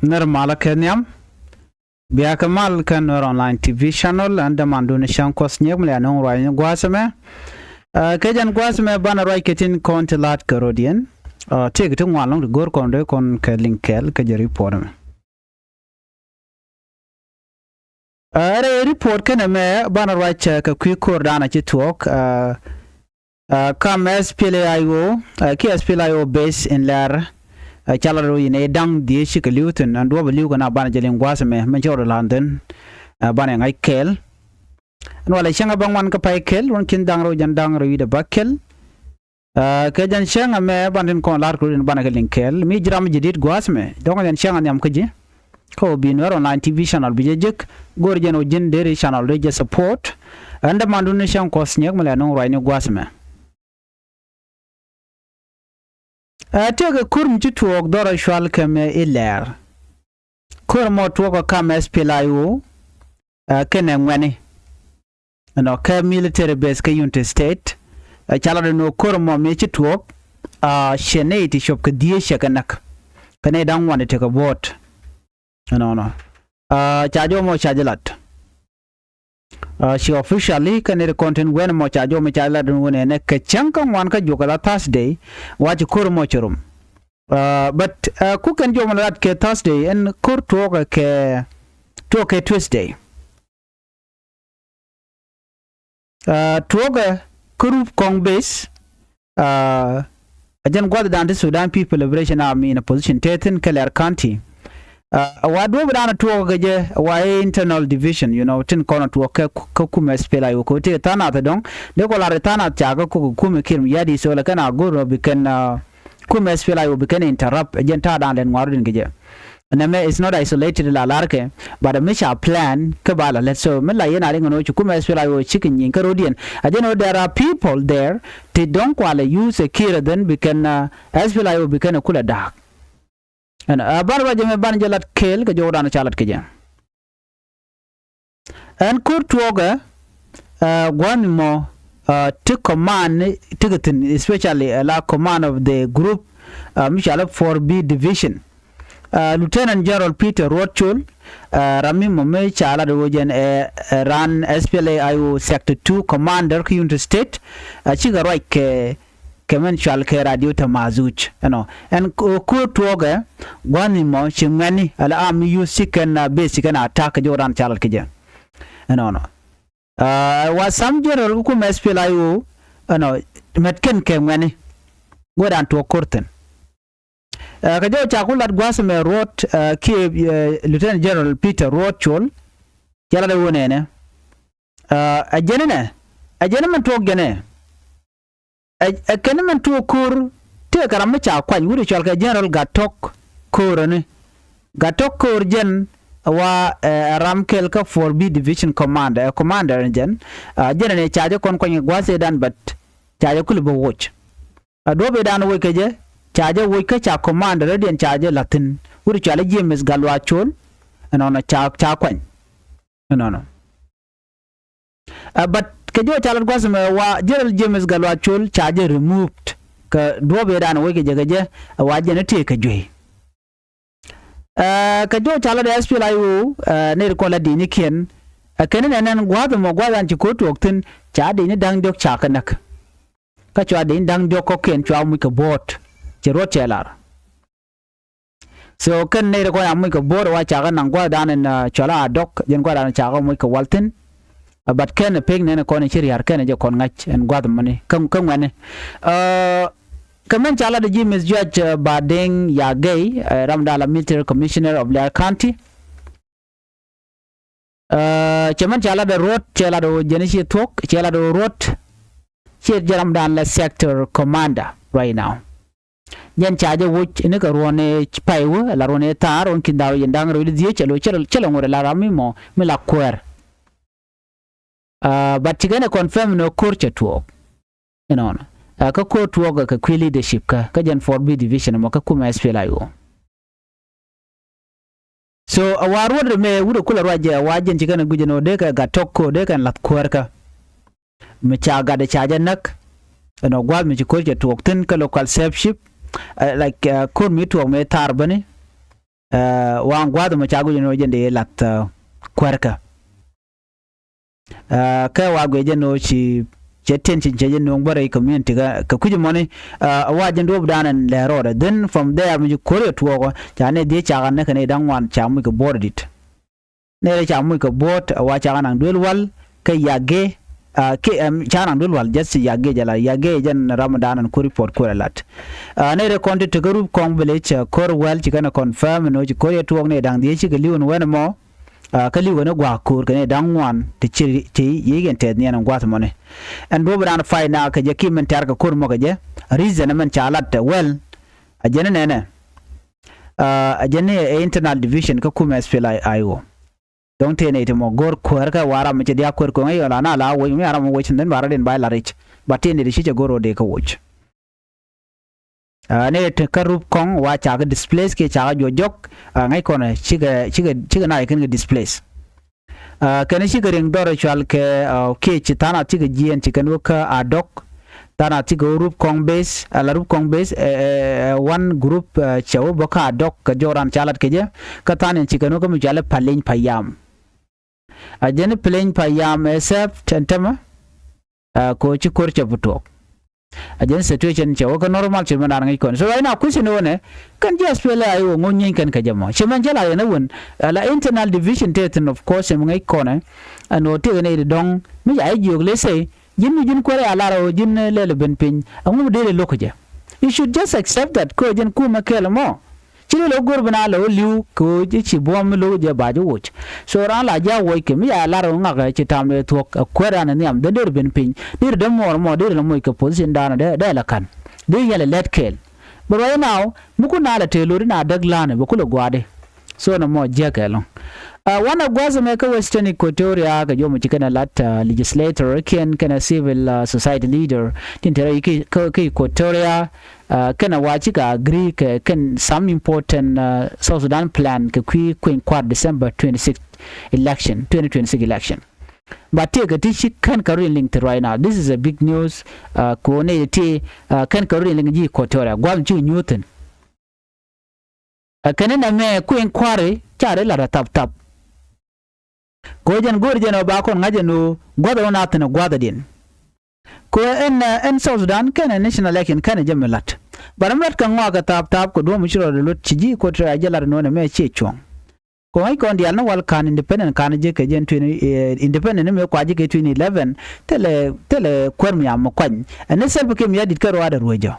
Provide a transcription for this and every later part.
Normal Kenyam. Biakamal can online TV channel and the Mandunation Kosnium Leano Ryan Guasame. Kajan Guasame Banarai Ketin Contelat Carodian. Take it one long to go con Kelling Kel Kajari Portam. A report can a mare Banarai check a quick cordana talk. Come SPLA IO, SPLA IO base in Lar. Chalaro in a dang dhieech Luton and Wabalugan Abanajaling Guasame, Major London, Banning I Kel. And while I shang about one capai kel, one kin dang road and dang read a buckel. Kajan shang a mare abandon con larku in Banagaling Kel, me drum did Guasme, don't and shang and yamkaji. Ko be Nuer online TV channel Bijik, Gorjan Ojin Dairy channel Regia support, and the Mandunation Kosniak Malano Rhino Guasme. Take a curm to talk Dora shall come illair. Kurmo talk come SPLA IO, Kenem Wenny. And a military base Kayunte state. A child no Kurmo make it walk. Shenate shop dhieech kanak. Can I don't want to take a vote? No. Chajomo Chajalat. She officially can content when much I do much I let one and a kachanka one kajokala Thursday, watch a kurmochurum. But cook and jomalat ke Thursday and court talk a Tuesday. Toga Kurup Kong base. I then got down to Sudan People Liberation Army in a position 13 Keller County. What do we done to why internal division, you know, tin corner to a kuume SPLA IO ko te tana ta dong de ko la retana chaga ko kuume kim yadi so la kana go be can kuume SPLA IO be can interrupt agenta dan len waru ngeje na it's not isolated la larke but a mission plan kabala let's so mela yana ringo no kuume SPLA IO chicken yin karodian I don't know there are people there they don't quite use a kira then be can SPLA IO be can a kula dark. And Barba Jame Banjalat Kel, Jordan Chalat Kajan. And Kurt Woga, one more to command Tigatin, especially a la command of the group Michel 4B division. Lieutenant General Peter Rothschild, Rami Mome Chala Rojan ran SPLA IO Sector 2 Commander Kuyunte State, Chigaroik. Kemen shall care radio to Mazuch, you know, and Kurt Woga, one more Chimani, allow me use sick and basic and attack Jordan Chalakaja. And no. Was some general who must feel IO, no, Metken came when go down to a curtain. Kajo Chakulat Guasame wrote, Lieutenant General Peter Rothschild, Jalada Wunene, a gentleman talk gene. A Keneman to occur, take a ramacha quite would general Gatok Korone Gatok Korgen wa Ramkelka 4B division commander, a commander and general charge con Guase dan but Chayakulubo watch. A dobe dan wikaje, charge a wikacha commander ready and charge Latin, would challenge James Galwachol and on a chakwan. No. But Kajo Chalat Guasame wa General James Galwachol charge removed ka dobe dan wike jagaje a wajene take a joy. Kajo Chalat SPLA IO near Kola Dinikian a Kenan and Guadamo Guadan Chikotu Octin Chadin Dang Dok Chakanak. Kachuadin Dang Dokoki and Chawmika boat, Cherochelar. So can neither go and make a boat or Chagan and Guadan and Chala Dok, then Guadan Chagamika Walton. But can a pig and a corner cherry are Kennedy con and got the money. Come when Comment Chala the Jim is Judge Badeng Yagay, Ramdala Military Commissioner of Lair County. Chaman Chala the road, Chala the Genesis talk, Chala the road, Chir Jaramdan sector commander right now. Yen charge which in a Rone Paiwa, Larone Tar on Kindawi and Dang with the Chelong or Laramimo, Milaquer. But you gonna confirm no culture talk. You know, a court work a quick leadership, Kajan 4B division, and Kuume SPLA IO. So, a war would remain would call a Raja, Wajan Chicken Gujano Deka, Gatoko Deka, and Latquerca. Michaga the Chajanak, and a wild Michikoja to obtain local self ship, like Kurmi to a Metarbani, wan gwado ma chagu no jende lat kwarka ka wa gwe jeno chi chetin chin cheje no bare community ka kuji moni wa jendo bdanan le roda then from there mu kore tuwo chane die chaga ne kane dangwan chamu ko bordit ne chamu ko bot wa chaga nan dul wal ka yage ke chana dul wal just yage jala yage jan ramadan ko report ko lat ne re konti to group kong village kor well ci kana confirm no ci kore tuwo ne dang die ci ga liwon wena mo ka liwon gwa kur kane dangwan te ci yegen te ne nan gwata moni and do bran fay na ka je kimen tar ka kur mo ka je reason man chalat well ajene ne ajene internal division ka kuume SPLA IO don't te ne te mo gor kur ka wara me dia kur ko ngai la na la wo mi ara mo wo chin den bara den bai la rich but ne de shi goro de ka woch ne te karup kong wa cha ga displace ke cha jo jok ngai ko na chiga na ikin ga displace kana shi garin doro chal ke chitana tiga gien chikan ka adok tana tiga group kong base la group kong base one group chawo boka adok ka joran chalat ke je ka tanen chikan ko mi jale palin payam ajene palin payam except tantama ko chi korcha butok ajene situation chawo ka normal chiman an ngai kon so ina kusino ne kan just SPLA IO ngonyin kan ka jamo chiman jala ne won la internal division ten of course ngai kone ano te ne dong mi ay jog le say jin ko ala ro jin le ben pin amu de le lokoja you should just accept that ko jin kuume kel mo chilo lo gor bana lo liu ko ji chi bom lo je ba jo woch so ran la ja wo ke mi ala ro nga ga chi tam to ko ran ne am de der ben pin dir de mo dir mo ke position dana de la kan de yele let kel but right now muku na la te lo na daglane ba kulo gwade so na mo je kelon wana gwaza meka Western Equatoria ga jomu chikana lat legislator kana civil society leader tintera ki Equatoria kana wachika agree kan some important South Sudan plan ka Queen Quad December 2026 election but take a tishi kan karu link right now this is a big news ko ne ti kan karu link ji Equatoria gwam ju Newton kana na me Queen Quare chare la tap ko jan gorjeno ba kon ngajeno gwada wona tana gwada din ko en South Sudan kana national election kana jamalat baramlat kan wa ka tap ko do mu shiro de lot chiji ko tra jalar no na me che chong ko ai kon dial na wal kan independent kan je ke jen independent me ko aje ke 2011 tele kwermi am kwan en selbe ke mi yadit karo ada ruwajo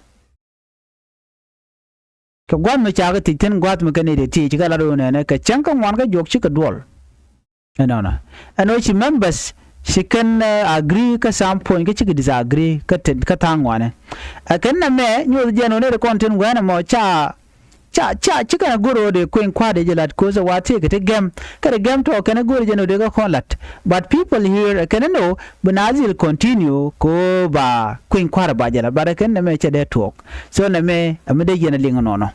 ko gwan me chaga titen gwat me kane de ti chigala do ne ka chankan wan ka jok chi ka dol no and which members she can agree ka some point ka disagree ka tangwane akan na me nyu jeno ne content wana mo cha chika goro de Queen Quad jelat ko za wate ka te game to kana goro jeno de ka konlat but people here can know Benazil continue ko ba Queen Quad ba jela but kan na me cha de talk so na me amade jena lingo no